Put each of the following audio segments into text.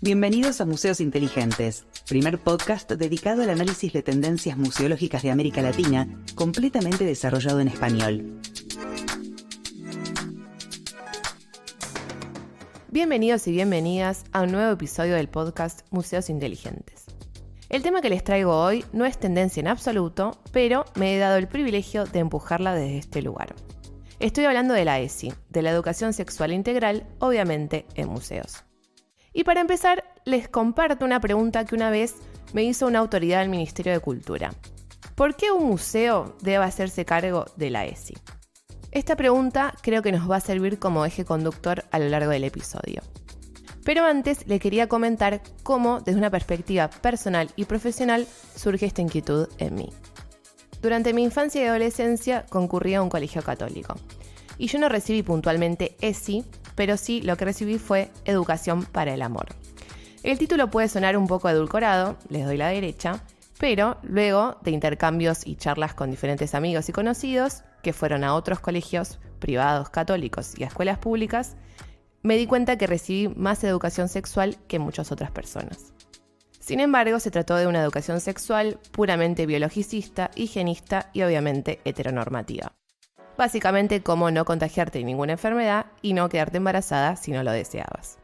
Bienvenidos a Museos Inteligentes, primer podcast dedicado al análisis de tendencias museológicas de América Latina, completamente desarrollado en español. Bienvenidos y bienvenidas a un nuevo episodio del podcast Museos Inteligentes. El tema que les traigo hoy no es tendencia en absoluto, pero me he dado el privilegio de empujarla desde este lugar. Estoy hablando de la ESI, de la educación sexual integral, obviamente en museos. Y para empezar, les comparto una pregunta que una vez me hizo una autoridad del Ministerio de Cultura. ¿Por qué un museo debe hacerse cargo de la ESI? Esta pregunta creo que nos va a servir como eje conductor a lo largo del episodio. Pero antes le quería comentar cómo, desde una perspectiva personal y profesional, surge esta inquietud en mí. Durante mi infancia y adolescencia concurrí a un colegio católico. Y yo no recibí puntualmente ESI, pero sí lo que recibí fue Educación para el Amor. El título puede sonar un poco edulcorado, les doy la derecha, pero luego de intercambios y charlas con diferentes amigos y conocidos que fueron a otros colegios privados católicos y a escuelas públicas, me di cuenta que recibí más educación sexual que muchas otras personas. Sin embargo, se trató de una educación sexual puramente biologicista, higienista y obviamente heteronormativa. Básicamente, cómo no contagiarte de ninguna enfermedad y no quedarte embarazada si no lo deseabas.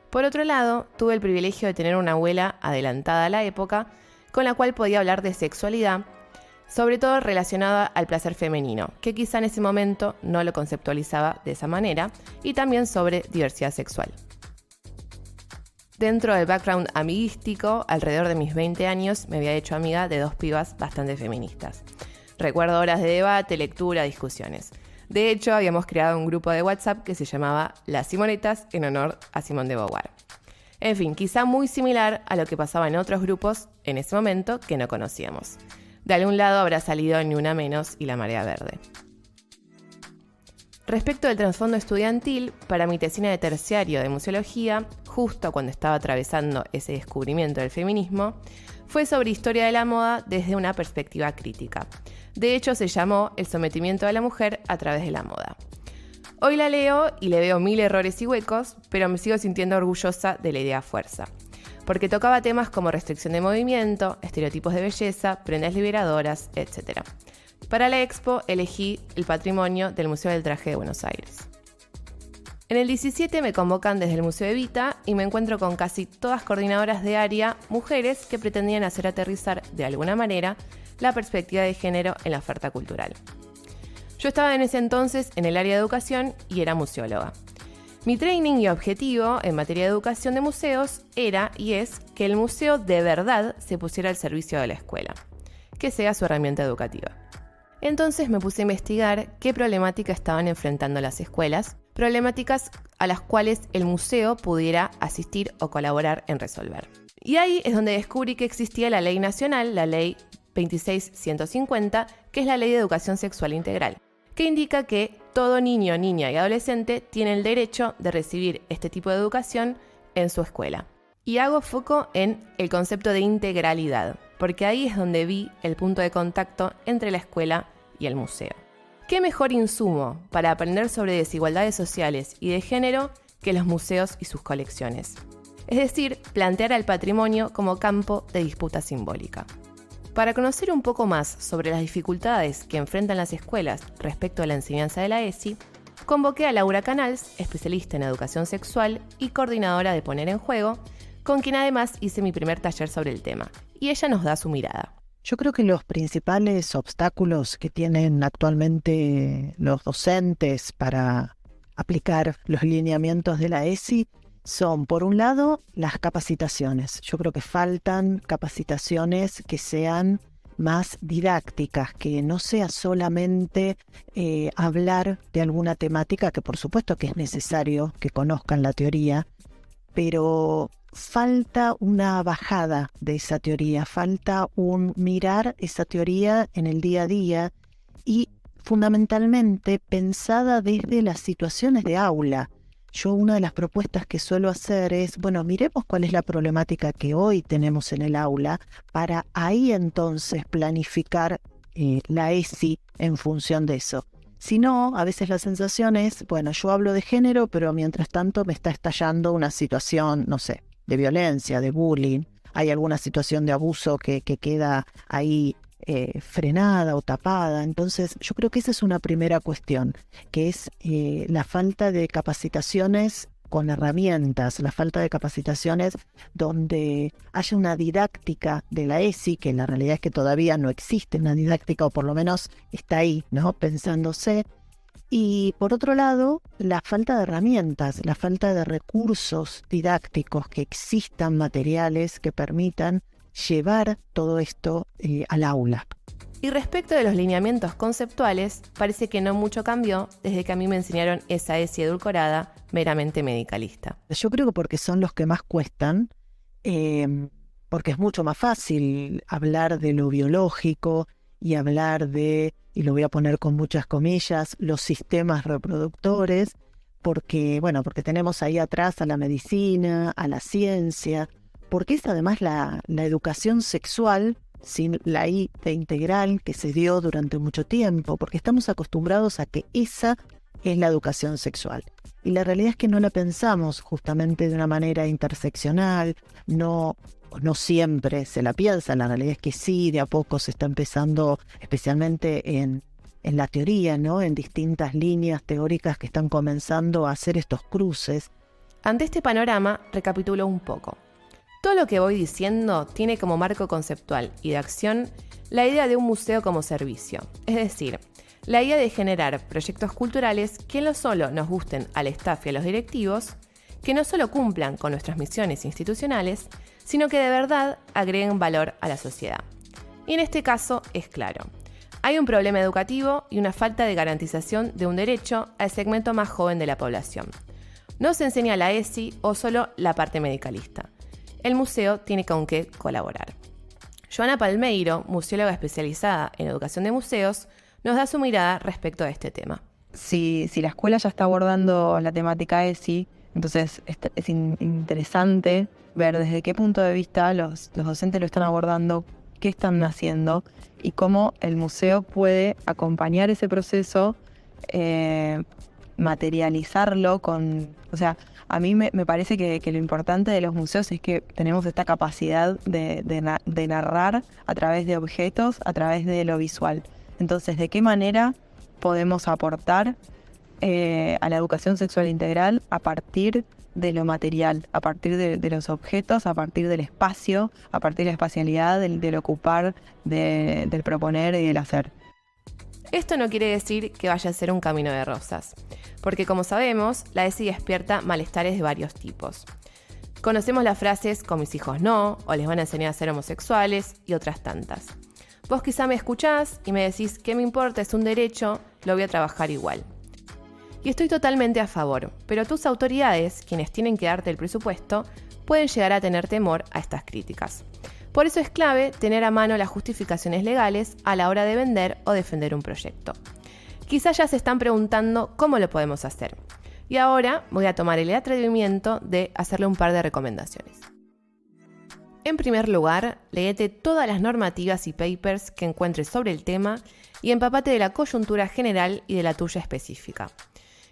Por otro lado, tuve el privilegio de tener una abuela adelantada a la época, con la cual podía hablar de sexualidad, sobre todo relacionada al placer femenino, que quizá en ese momento no lo conceptualizaba de esa manera, y también sobre diversidad sexual. Dentro del background amiguístico, alrededor de mis 20 años, me había hecho amiga de dos pibas bastante feministas. Recuerdo horas de debate, lectura, discusiones. De hecho, habíamos creado un grupo de WhatsApp que se llamaba Las Simonetas en honor a Simone de Beauvoir. En fin, quizá muy similar a lo que pasaba en otros grupos en ese momento que no conocíamos. De algún lado habrá salido Ni Una Menos y La Marea Verde. Respecto del trasfondo estudiantil, para mi tesina de terciario de museología, justo cuando estaba atravesando ese descubrimiento del feminismo, fue sobre historia de la moda desde una perspectiva crítica. De hecho, se llamó El sometimiento de la mujer a través de la moda. Hoy la leo y le veo mil errores y huecos, pero me sigo sintiendo orgullosa de la idea fuerza. Porque tocaba temas como restricción de movimiento, estereotipos de belleza, prendas liberadoras, etc. Para la expo elegí el patrimonio del Museo del Traje de Buenos Aires. En el 17 me convocan desde el Museo Evita y me encuentro con casi todas coordinadoras de área, mujeres que pretendían hacer aterrizar de alguna manera la perspectiva de género en la oferta cultural. Yo estaba en ese entonces en el área de educación y era museóloga. Mi training y objetivo en materia de educación de museos era y es que el museo de verdad se pusiera al servicio de la escuela, que sea su herramienta educativa. Entonces me puse a investigar qué problemáticas estaban enfrentando las escuelas, problemáticas a las cuales el museo pudiera asistir o colaborar en resolver. Y ahí es donde descubrí que existía la ley nacional, la ley 26150, que es la Ley de Educación Sexual Integral, que indica que todo niño, niña y adolescente tiene el derecho de recibir este tipo de educación en su escuela. Y hago foco en el concepto de integralidad, porque ahí es donde vi el punto de contacto entre la escuela y el museo. ¿Qué mejor insumo para aprender sobre desigualdades sociales y de género que los museos y sus colecciones? Es decir, plantear al patrimonio como campo de disputa simbólica. Para conocer un poco más sobre las dificultades que enfrentan las escuelas respecto a la enseñanza de la ESI, convoqué a Laura Canals, especialista en educación sexual y coordinadora de Poner en Juego, con quien además hice mi primer taller sobre el tema, y ella nos da su mirada. Yo creo que los principales obstáculos que tienen actualmente los docentes para aplicar los lineamientos de la ESI son, por un lado, las capacitaciones. Yo creo que faltan capacitaciones que sean más didácticas, que no sea solamente hablar de alguna temática, que por supuesto que es necesario que conozcan la teoría, pero falta una bajada de esa teoría, falta un mirar esa teoría en el día a día y fundamentalmente pensada desde las situaciones de aula. Yo una de las propuestas que suelo hacer es, miremos cuál es la problemática que hoy tenemos en el aula para ahí entonces planificar la ESI en función de eso. Si no, a veces la sensación es, yo hablo de género, pero mientras tanto me está estallando una situación, violencia, de bullying, hay alguna situación de abuso que queda ahí frenada o tapada. Entonces yo creo que esa es una primera cuestión, que es la falta de capacitaciones con herramientas, la falta de capacitaciones donde haya una didáctica de la ESI, que la realidad es que todavía no existe una didáctica, o por lo menos está ahí, ¿no?, pensándose. Y por otro lado, la falta de herramientas, la falta de recursos didácticos, que existan materiales que permitan llevar todo esto al aula. Y respecto de los lineamientos conceptuales, parece que no mucho cambió desde que a mí me enseñaron esa ESI edulcorada meramente medicalista. Yo creo que porque son los que más cuestan, porque es mucho más fácil hablar de lo biológico y hablar de, y lo voy a poner con muchas comillas, los sistemas reproductores, porque tenemos ahí atrás a la medicina, a la ciencia, porque es además la educación sexual, sin la I de integral que se dio durante mucho tiempo, porque estamos acostumbrados a que esa es la educación sexual. Y la realidad es que no la pensamos justamente de una manera interseccional, no siempre se la piensa. La realidad es que sí, de a poco se está empezando, especialmente en la teoría, ¿no?, en distintas líneas teóricas que están comenzando a hacer estos cruces. Ante este panorama, recapitulo un poco. Todo lo que voy diciendo tiene como marco conceptual y de acción la idea de un museo como servicio, es decir, la idea de generar proyectos culturales que no solo nos gusten al staff y a los directivos, que no solo cumplan con nuestras misiones institucionales, sino que de verdad agreguen valor a la sociedad. Y en este caso es claro, hay un problema educativo y una falta de garantización de un derecho al segmento más joven de la población. No se enseña la ESI o solo la parte medicalista. El museo tiene con qué colaborar. Joana Palmeiro, museóloga especializada en educación de museos, nos da su mirada respecto a este tema. Si la escuela ya está abordando la temática ESI, entonces es interesante ver desde qué punto de vista los docentes lo están abordando, qué están haciendo y cómo el museo puede acompañar ese proceso, materializarlo con... O sea, a mí me parece que lo importante de los museos es que tenemos esta capacidad de narrar a través de objetos, a través de lo visual. Entonces, ¿de qué manera podemos aportar a la educación sexual integral a partir de lo material, a partir de los objetos, a partir del espacio, a partir de la espacialidad, del ocupar, del proponer y del hacer? Esto no quiere decir que vaya a ser un camino de rosas, porque como sabemos, la ESI despierta malestares de varios tipos. Conocemos las frases "con mis hijos no", o "les van a enseñar a ser homosexuales", y otras tantas. Vos quizá me escuchás y me decís "¿qué me importa? Es un derecho, lo voy a trabajar igual". Y estoy totalmente a favor, pero tus autoridades, quienes tienen que darte el presupuesto, pueden llegar a tener temor a estas críticas. Por eso es clave tener a mano las justificaciones legales a la hora de vender o defender un proyecto. Quizás ya se están preguntando cómo lo podemos hacer. Y ahora voy a tomar el atrevimiento de hacerle un par de recomendaciones. En primer lugar, léete todas las normativas y papers que encuentres sobre el tema y empapate de la coyuntura general y de la tuya específica.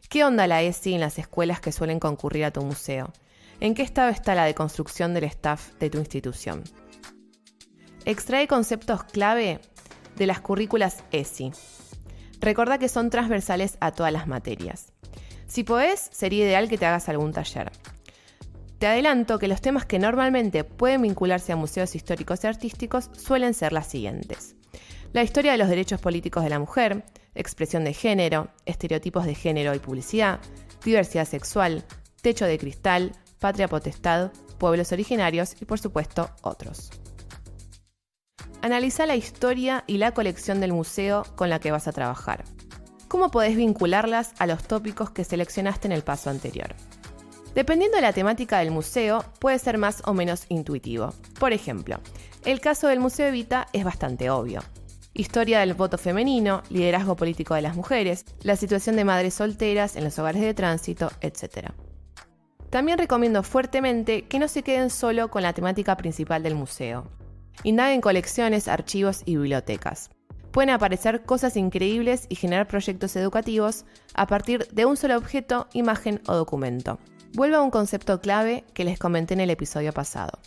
¿Qué onda la ESI en las escuelas que suelen concurrir a tu museo? ¿En qué estado está la deconstrucción del staff de tu institución? Extrae conceptos clave de las currículas ESI. Recordá que son transversales a todas las materias. Si podés, sería ideal que te hagas algún taller. Te adelanto que los temas que normalmente pueden vincularse a museos históricos y artísticos suelen ser las siguientes: la historia de los derechos políticos de la mujer, expresión de género, estereotipos de género y publicidad, diversidad sexual, techo de cristal, patria potestad, pueblos originarios y por supuesto otros. Analiza la historia y la colección del museo con la que vas a trabajar. ¿Cómo podés vincularlas a los tópicos que seleccionaste en el paso anterior? Dependiendo de la temática del museo, puede ser más o menos intuitivo. Por ejemplo, el caso del Museo Evita es bastante obvio. Historia del voto femenino, liderazgo político de las mujeres, la situación de madres solteras en los hogares de tránsito, etc. También recomiendo fuertemente que no se queden solo con la temática principal del museo. Indaguen colecciones, archivos y bibliotecas. Pueden aparecer cosas increíbles y generar proyectos educativos a partir de un solo objeto, imagen o documento. Vuelvo a un concepto clave que les comenté en el episodio pasado.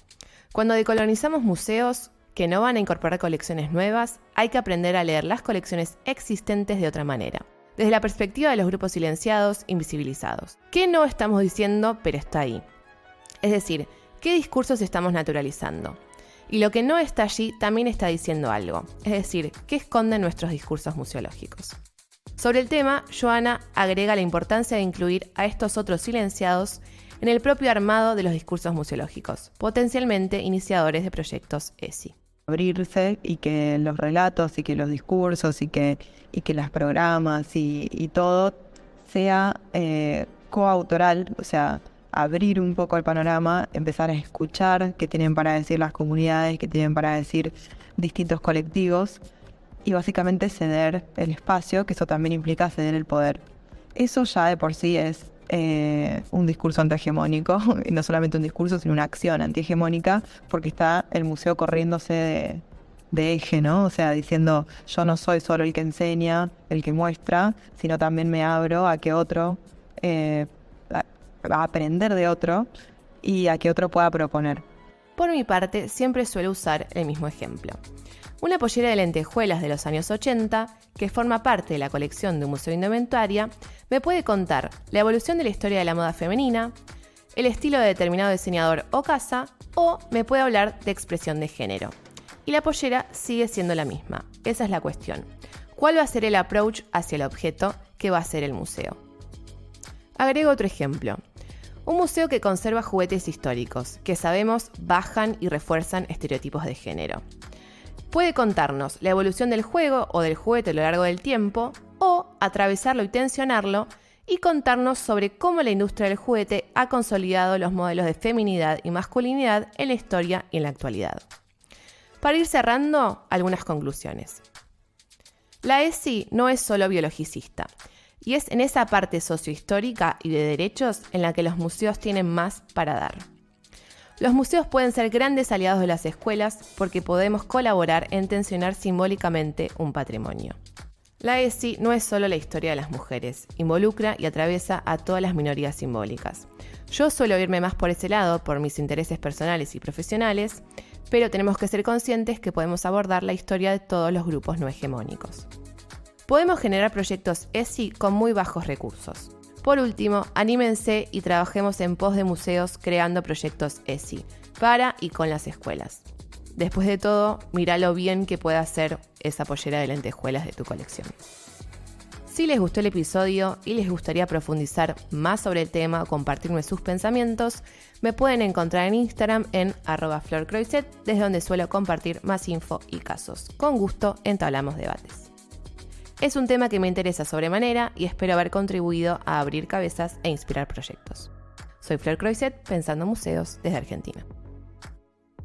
Cuando decolonizamos museos que no van a incorporar colecciones nuevas, hay que aprender a leer las colecciones existentes de otra manera, desde la perspectiva de los grupos silenciados, invisibilizados. ¿Qué no estamos diciendo, pero está ahí? Es decir, ¿qué discursos estamos naturalizando? Y lo que no está allí también está diciendo algo, es decir, ¿qué esconden nuestros discursos museológicos? Sobre el tema, Joana agrega la importancia de incluir a estos otros silenciados en el propio armado de los discursos museológicos, potencialmente iniciadores de proyectos ESI. Abrirse y que los relatos y que los discursos y que los programas y todo sea coautoral, o sea, abrir un poco el panorama, empezar a escuchar qué tienen para decir las comunidades, qué tienen para decir distintos colectivos y básicamente ceder el espacio, que eso también implica ceder el poder. Eso ya de por sí es un discurso antihegemónico, y no solamente un discurso, sino una acción antihegemónica, porque está el museo corriéndose de eje, ¿no? O sea, diciendo, yo no soy solo el que enseña, el que muestra, sino también me abro a que otro, a aprender de otro y a que otro pueda proponer. Por mi parte, siempre suelo usar el mismo ejemplo. Una pollera de lentejuelas de los años 80, que forma parte de la colección de un museo de indumentaria, me puede contar la evolución de la historia de la moda femenina, el estilo de determinado diseñador o casa, o me puede hablar de expresión de género. Y la pollera sigue siendo la misma. Esa es la cuestión. ¿Cuál va a ser el approach hacia el objeto que va a ser el museo? Agrego otro ejemplo. Un museo que conserva juguetes históricos, que sabemos bajan y refuerzan estereotipos de género. Puede contarnos la evolución del juego o del juguete a lo largo del tiempo, o atravesarlo y tensionarlo, y contarnos sobre cómo la industria del juguete ha consolidado los modelos de feminidad y masculinidad en la historia y en la actualidad. Para ir cerrando, algunas conclusiones. La ESI no es solo biologicista, y es en esa parte sociohistórica y de derechos en la que los museos tienen más para dar. Los museos pueden ser grandes aliados de las escuelas porque podemos colaborar en tensionar simbólicamente un patrimonio. La ESI no es solo la historia de las mujeres, involucra y atraviesa a todas las minorías simbólicas. Yo suelo irme más por ese lado, por mis intereses personales y profesionales, pero tenemos que ser conscientes que podemos abordar la historia de todos los grupos no hegemónicos. Podemos generar proyectos ESI con muy bajos recursos. Por último, anímense y trabajemos en pos de museos creando proyectos ESI, para y con las escuelas. Después de todo, mira lo bien que puede hacer esa pollera de lentejuelas de tu colección. Si les gustó el episodio y les gustaría profundizar más sobre el tema o compartirme sus pensamientos, me pueden encontrar en Instagram en @florcroiset, desde donde suelo compartir más info y casos. Con gusto entablamos debates. Es un tema que me interesa sobremanera y espero haber contribuido a abrir cabezas e inspirar proyectos. Soy Flor Croiset, pensando museos desde Argentina.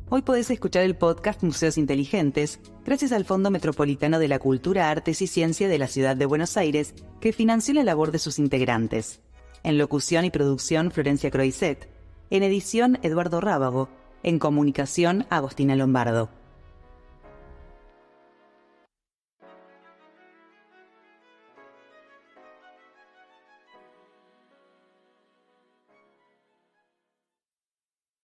Hoy podés escuchar el podcast Museos Inteligentes gracias al Fondo Metropolitano de la Cultura, Artes y Ciencia de la Ciudad de Buenos Aires, que financió la labor de sus integrantes. En locución y producción, Florencia Croiset. En edición, Eduardo Rábago. En comunicación, Agostina Lombardo.